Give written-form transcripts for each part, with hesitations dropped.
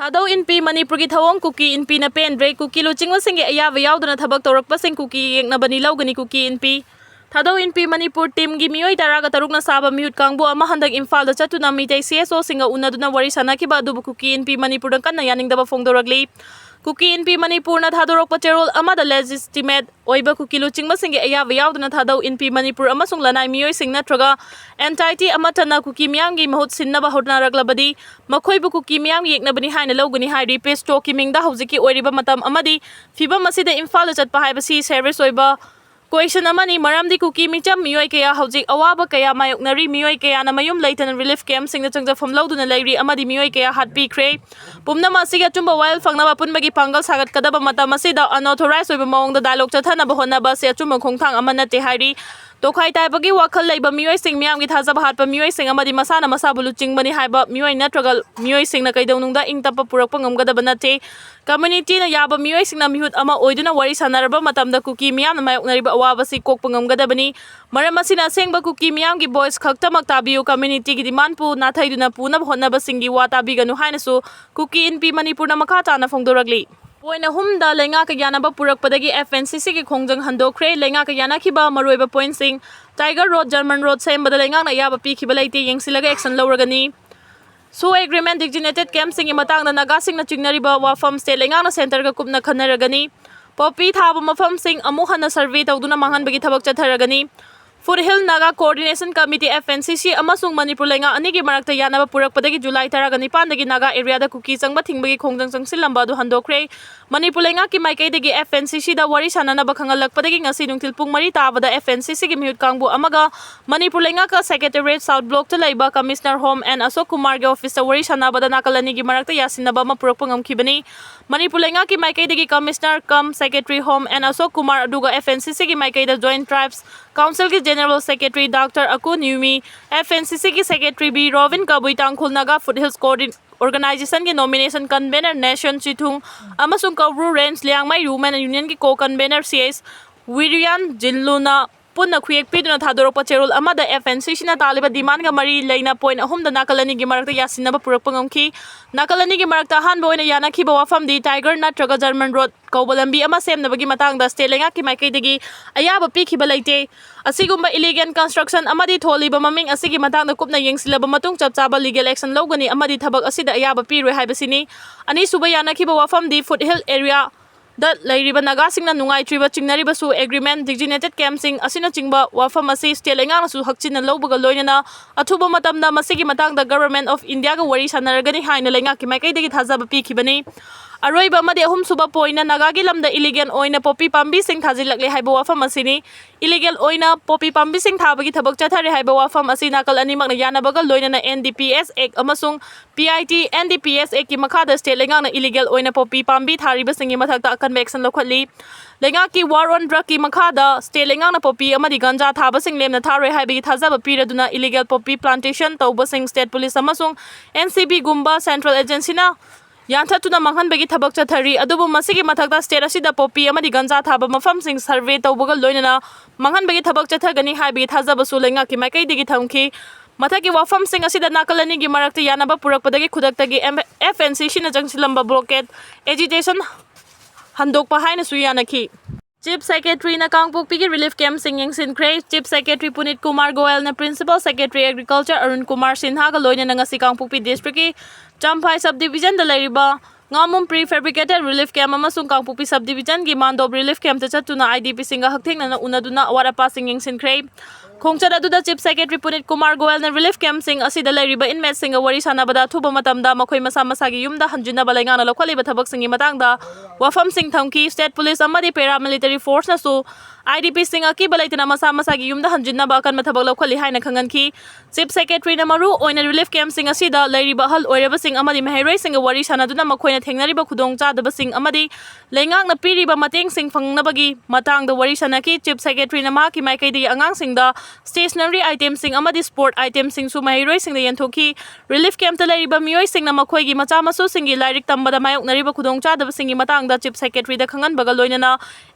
Thadou Inpi Manipur ki thawong Kuki Inpina Thadou Kuki luchingwa singe ayaba yauduna thabak tawrakpasing Kuki yeknabani lawgani Kuki Inpi Thadou Inpi Manipur team gi mioi taraga tarukna saba mihut kangbu ama handak Imphal da chatuna mitei CSO singa unaduna wari sanakiba adubu Kuki Inpi Manipur dang kanna yaningdaba fongdoragli Kuki Inpi Manipur na thadorokpa cherol amada legitimate oiba Kuki luchingma singe ayaba yauduna Thadou Inpi Manipur amasung lanai mioi sing natraga entity amatana Kuki miyamgi mahut sinnaba hotnaraglabadi makoibu Kuki miyam yeknabani haina lawgani hairi pesto ki mingda hojiki oiriba matam amadi fibam asida Imphal da chatpa haibasi service oiba question amani maramdi Kuki micham mioi kaya hojik awaba kaya mayoknari mioi kaya na mayum leitan relief camp sing na changjafam lawduna lairi amadi mioi kaya hatpi kre pumna masiga chumba wild fangnaba punbagi pangal sagat kadaba matam asida unauthorized oiba mawongda dialogue chathana bahonaba se chumba khongthang amana te hairi Tokai taibagi wakal leiba mioi sing miyam gi thajaba hatpa mioi sing amadi masana masabu luchingmani haiba mioi natragal mioi sing na kaidawnungda ingtapa purakpa ngamgadaba nate community na yaba mioi sing na mihut ama oiduna wari sanaraba matamda Kuki miyam na mayoknariba awabasi kokpa ngamgadabani maram asina sengba Kuki miyam gi boys khaktamak tabiu community gi demand pu nathaiduna punab honnaba singi wa tabiganu hainasu Kuki Inpi Manipur na makha tana fongdoragli Poina humda lenga ka yana ba purak padagi FNCC ki khongjang handokhre lenga ka yana khiba maroiba point sing Tiger Road German Road sem bada lenga na yaba pi khiba laiti yengsilaga action lawragani so agreement designated camp sing matang na Naga sing na chignari ba wafam state lenga na center ka kupna khanaragani popi thaba mafam sing amu hana survey tawduna manghan bagi thabak chatharagani Foothill Naga Coordination Committee FNCC amasung Manipur lenga anigi marakta yanaba purak padagi July 19 dagi Naga area da Kuki changba thingbagi khongjang changsilamba du handokhre Manipur lenga ki maikai dagi FNCC da wari sanana ba khangalak padagi ngasi nungtil pung mari tabada FNCC ki mihut kangbu amaga Manipur lenga ka Secretariat South Block ta laiba Commissioner Home and Asok Kumar ge office ta wari sanaba da nakalani gi marakta yasinaba ma purak pangam khibani Manipur lenga ki maikai dagi Commissioner kam Secretary Home and Asok Kumar aduga FNCC ki maikai da Joint Tribes Council ki General Secretary Dr. Akun Yumi, FNCC ki Secretary B. Robin Kabui Tangkhul Naga Foothills Organization ki Nomination Convener Nation Chithung, amasung Kauru Range Liangmai Women Union ki Co-Convener CS Wirian Jinluna Punna Kuyek Piduna Thadorokpa cherol amada FNCC na taliba demand ga mari leina point ahum da nakalani gi marakta yasinaba purak pangam nakalani gi marakta han boina yana khiba wafam di Tiger natraga German Road Kaubalambi ama semnabagi matangda state lenga ki maikai dagi ayaba pi khiba laite asigumba illegal construction amadi tholiba maming asigi matangda kupna yengsilaba matung chapchaba legal action lawgani amadi thabak asida ayaba pi roi haibasini ani suba yana khiba wafam di Foothill area da lairiba Naga singna nungai triba chingnariba su agreement designated camp sing asina chingba wafam asi state lenga su hakchina lawbaga loinana athuba matamda masigi matangda government of India ga wari sanaragani haina lenga ki maikai dagi thajaba pi khibani Aroiba amadi ahum suba poina Naga gi lamda illegal oina popi pambi sing thajilakle haiba wafam asini illegal oina popi pambi sing thabagi thabak chathare haiba wafam asi nakal ani makna yanabaga loinana NDPS Act amasung PIT NDPS Act ki makhada state lenga na illegal oina popi pambi thariba singi mathakta akan action lokhatli lenga ki war on drug ki makhada state lenga na popi amadi ganja thaba sing lemna thare haibagi thajaba piraduna illegal popi plantation tawba sing state police amasung NCB gumba central agency na Yanthatuna manghan bagi thabak chathari adubu masigi mathakta state asida popi amadi ganja thaba mafam sing survey tawbaga loinana manghan bagi thabak chathagani haibagi thajaba su lenga ki maikai digi thamki mathaki wafam sing asida nakalani gi marakta yanaba purakpadagi khudaktagi FNCC na jangsilamba blockade agitation handokpa haina su yanaki Chief Secretary na Kangpokpi ki relief camp singing sinkre Chief Secretary Punit Kumar Goel na Principal Secretary Agriculture Arun Kumar Sinha ga loina na ngasi Kangpokpi district ki Champhai subdivision da lairiba ngamum prefabricated relief camp amasung Kangpokpi subdivision gi Mandob relief camp ta chatuna IDP singa hakthengna na unaduna awara singing sinkre Khongchada duda Chief Secretary Punit Kumar Goel na relief camp sing asida lairiba inmate singa wari sanabada thuba matamda makhoi masa masagi yumda hanjuna balenga na lokhaliba thabak singi matangda wafam sing thamki state police amadi paramilitary force na su IDP singa ki balaitina masa masagi yumda hanjuna ba kan mathabak lokhali haina khangan ki Chief Secretary na maru oina relief camp sing asida lairiba hal oiraba sing amadi mahairoi singa wari sanaduna makhoina thengnariba khudong chadaba sing amadi lengang na piriba mateng sing fangnabagi matangda wari sanaki Chief Secretary na ma ki maikai di angang singda stationary items sing amadi sport items sing su mahiroi sing da yantoki relief camp ta lariba mioi sing na makhoi gi macha masu singi lairik tambada mayok nariba khudong chadaba singi matang da Chief Secretary da khangan baga loinana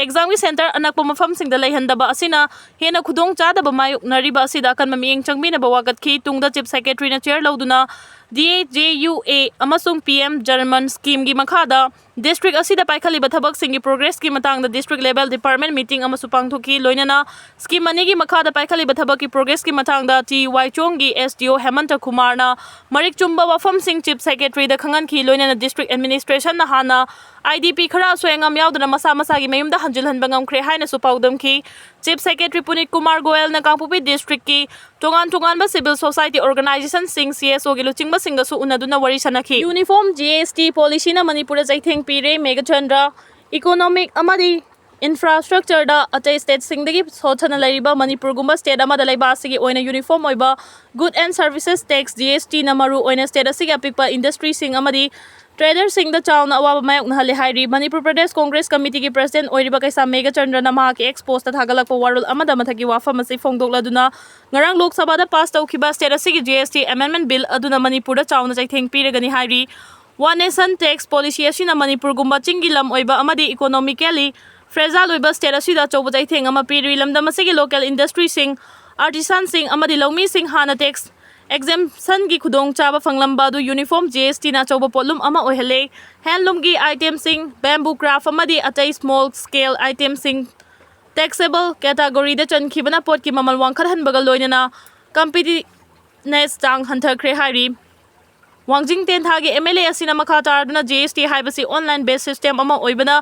exam gi center anakpa mafam sing da laihandaba asina hena khudong chadaba mayok nariba asida kan mamieng changbina bawagat ki tungda Chief Secretary na chair lauduna DAJUA amasung PM German scheme gi makhada district asida paikhaliba thabak singi progress ki matang da district level department meeting amasu pangthoki loinana scheme ani gi makhada paikhaliba thabak ki progress ki matang da TY Chong gi SDO Hemanta Kumar na marik chumba wafam sing chief secretary da khangan ki loinana district administration na hana IDP khara soengam yaudana masa masa gi mayum da hanjil han bangam khre haina su paudam ki chief secretary Punit Kumar Goel na Kangpupi district ki tongan ba civil society organization sing CSO gi luchingba singa su unaduna wari sanaki uniform GST policy na Manipur jaitheng pire Megachandra economic amadi infrastructure da atai state sing dagi sothana lariba Manipur gumba state amada laiba sigi oina uniform oiba good and services tax GST na maru oina state asigi apikpa industry sing amadi trader sing da chawna awaba mayok na hali hairi Manipur Pradesh Congress Committee ki president oiriba kaisa Megachandra na maha ki expose ta thagalakpa warul amada mathaki wafam asi phongdokla duna ngarang lok sabha da pass tawkhiba state asigi GST amendment bill aduna Manipur da chawna jaitheng piragani hairi one nation tax policy asina Manipur gumba chingilam oiba amadi economically fragile oiba state asida chawba jaitheng ama piri lamdam asigi local industry sing artisan sing amadi lawmi sing hana tax exemption gi khudong chaba fanglamba du uniform GST na chawba potlum ama ohele handloom gi item sing bamboo craft amadi atai small scale item sing taxable category da chan khibana pot ki mamal wangkhar han bagal loinana competitiveness chang hanthakre hairi Wangjing ten thagi MLA asina makha tarduna GST haibasi online based system ama oibana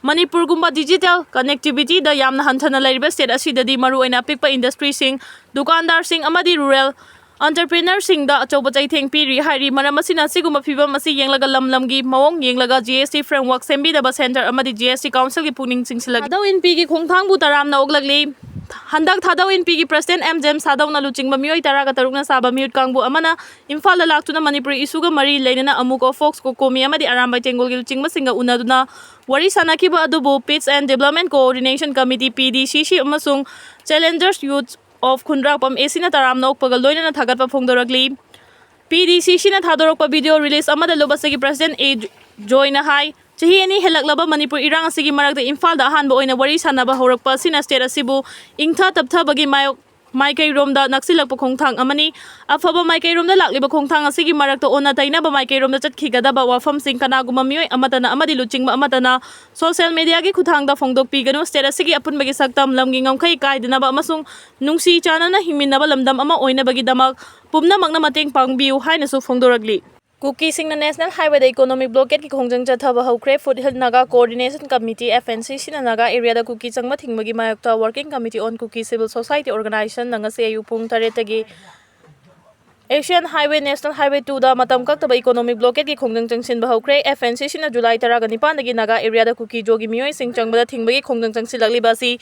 Manipur gumba digital connectivity da yamna hanthana lariba state asidadi maru oina pikpa industry sing dukandar sing amadi rural entrepreneur sing da achoba jaitheng piri hairi maram asina siguma phibam asi yenglaga lamlamgi mawong yenglaga GST framework sembi da center amadi GST council gi puning singsilag Thadou Inpi gi khongthang bu taram na oglagli handak Thadou Inpi gi president MJM Sadau na luchingba mioi taraga tarukna saba miut kangbu amana imphal la laktuna Manipur isuga mari leinana amuko fox ko komi amadi aramba tengol gi luchingba singa unaduna wari sanakiba adubu peace and development coordination committee PDCC amasung challengers youth of Khundrakpam Asina taram nok pagal loinana thagatpa phongdoragli PDCC na thadorokpa video release amada lobasagi president A join hai chahi ani helaklaba Manipur irang asigi marakta imphal da hanba oina wari sanaba horakpa sina state asibu ingtha taptha bagi maikai romda naksilakpa khongthang amani afaba maikai romda lakliba khongthang asigi marakta ona taina ba maikai romda chatkhigada ba wafam sing kanaguma mioi amatana amadi luchingba amatana social media gi khuthang da phongdok piganu state asigi apun bagi saktam lamgi ngamkhai kaidana ba amasung nungsi chanana himinna ba lamdam ama oina bagi damak pumna magna mateng pangbiu haina su phongdoragli Kuki sing na National Highway da economic blockade ki khongjang chathaba hokre foothill Naga coordination committee FNCC na Naga area da Kuki changma thingmagi mayokta working committee on Kuki civil society organization nanga se ayu pung taretagi Asian Highway National Highway 2 da matam kaktaba economic blockade ki khongjang changsin ba hokre FNCC na July 19 dagi Naga area da Kuki jogi mioi sing changba da thingmagi khongjang changsilagli basi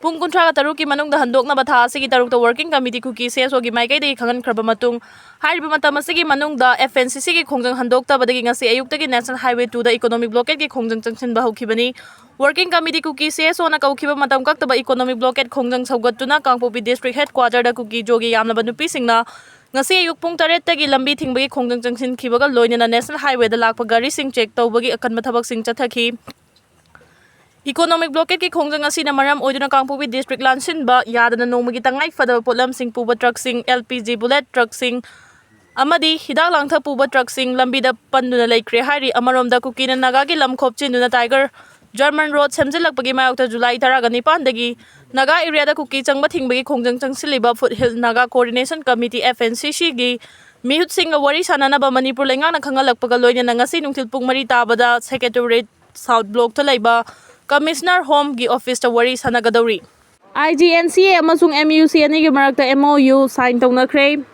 Pung kuntra ka taruk ki manung da handok na batha asigi taruk ta working committee Kuki CSO gi maikai dei khangan khraba matung hairiba matam asigi manung da FNCC gi khongjang handok ta badagi ngasi ayuk ta gi National Highway 2 da economic blockade gi khongjang changsin ba hokibani working committee Kuki CSO na kaukiba matam kak ta ba economic blockade khongjang saugattuna Kangpopi district headquarter da Kuki jogi yamna banupi singna ngasi ayuk pung taret ta gi lambi thingbagi khongjang changsin khibaga loinana National Highway da lakpa gari sing check tawbagi akan mathabak sing chathaki Economic blockade ki khongjang asina maram oiduna Kangpopi district lansin ba yadana nongmagi tangai fadaba potlam sing puba truck sing LPG bullet truck sing amadi hidak langtha puba truck sing lambida panduna laikre hairi amaromda Kuki na Naga gi lamkhop chinuna Tiger German road semjilakpagi mayokta July 19 dagi Naga area da Kuki changba thingbagi khongjang changsiliba foothill Naga coordination committee FNCC gi mihut sing wari sanana ba Manipur lengang na khangalakpaga loina ngasi nungthil pung mari tabada secretariat south block ta laiba Commissioner Home gi office ta wari sanagadori IGNCA amasung MUC ani gi marakta MOU sign tawnakhre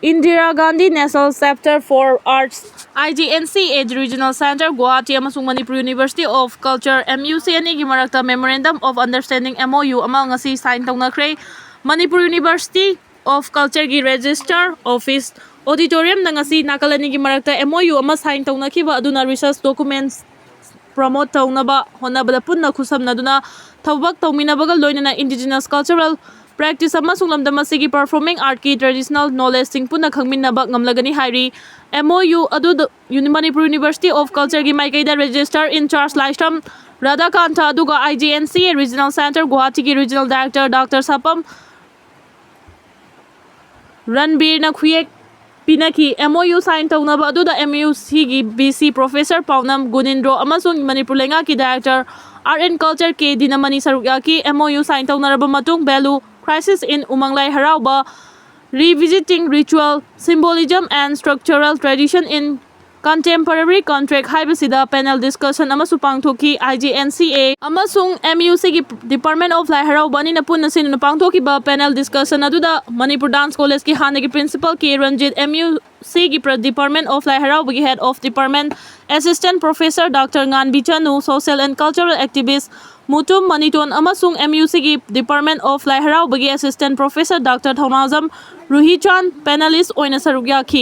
Indira Gandhi National Center for Arts IGNCA Regional Center Guwahati amasung Manipur University of Culture MUC ani gi marakta Memorandum of Understanding MOU ama ngasi sign tawnakhre Manipur University of Culture gi Register Office Auditorium na ngasi nakalani gi marakta MOU ama sign tawnakhiba aduna research documents promote tawnaba honabada punna khusamnaduna thawbak tawminabaga loinana indigenous cultural practice amasung lamdamasigi performing art ki traditional knowledge sing punna khangminnaba ngamlagani hairi MOU adu Manipur University of Culture gi maikaida register in charge Laistam Radhakanta aduga IGNCA Regional Center Guwahati gi Regional Director Dr. Sapam Ranbir na khuyek Pinaki MOU sign taunaba aduda MUC gi BC Professor Paunam Gunindro amasung Manipur lenga ki Director Art and Culture K Dinamani Sarukyaki MOU sign taunaraba matung Belu Crisis in Umanglai Harauba Revisiting Ritual Symbolism and Structural Tradition in Contemporary Contract haibasida panel discussion amasu pangthoki IGNCA amasung MUC gi Department of Lai Harauba ni napun nasin pangthoki ba panel discussion aduda Manipur Dance College ki hanagi principal K Ranjit MUC gi Department of Lai Harauba gi Head of Department Assistant Professor Dr. Ngan Bichanu Social and Cultural Activist Mutum Maniton amasung MUC gi Department of Lai Harauba gi Assistant Professor Dr. Thaunazam Ruhichan panelist oina sarugyaki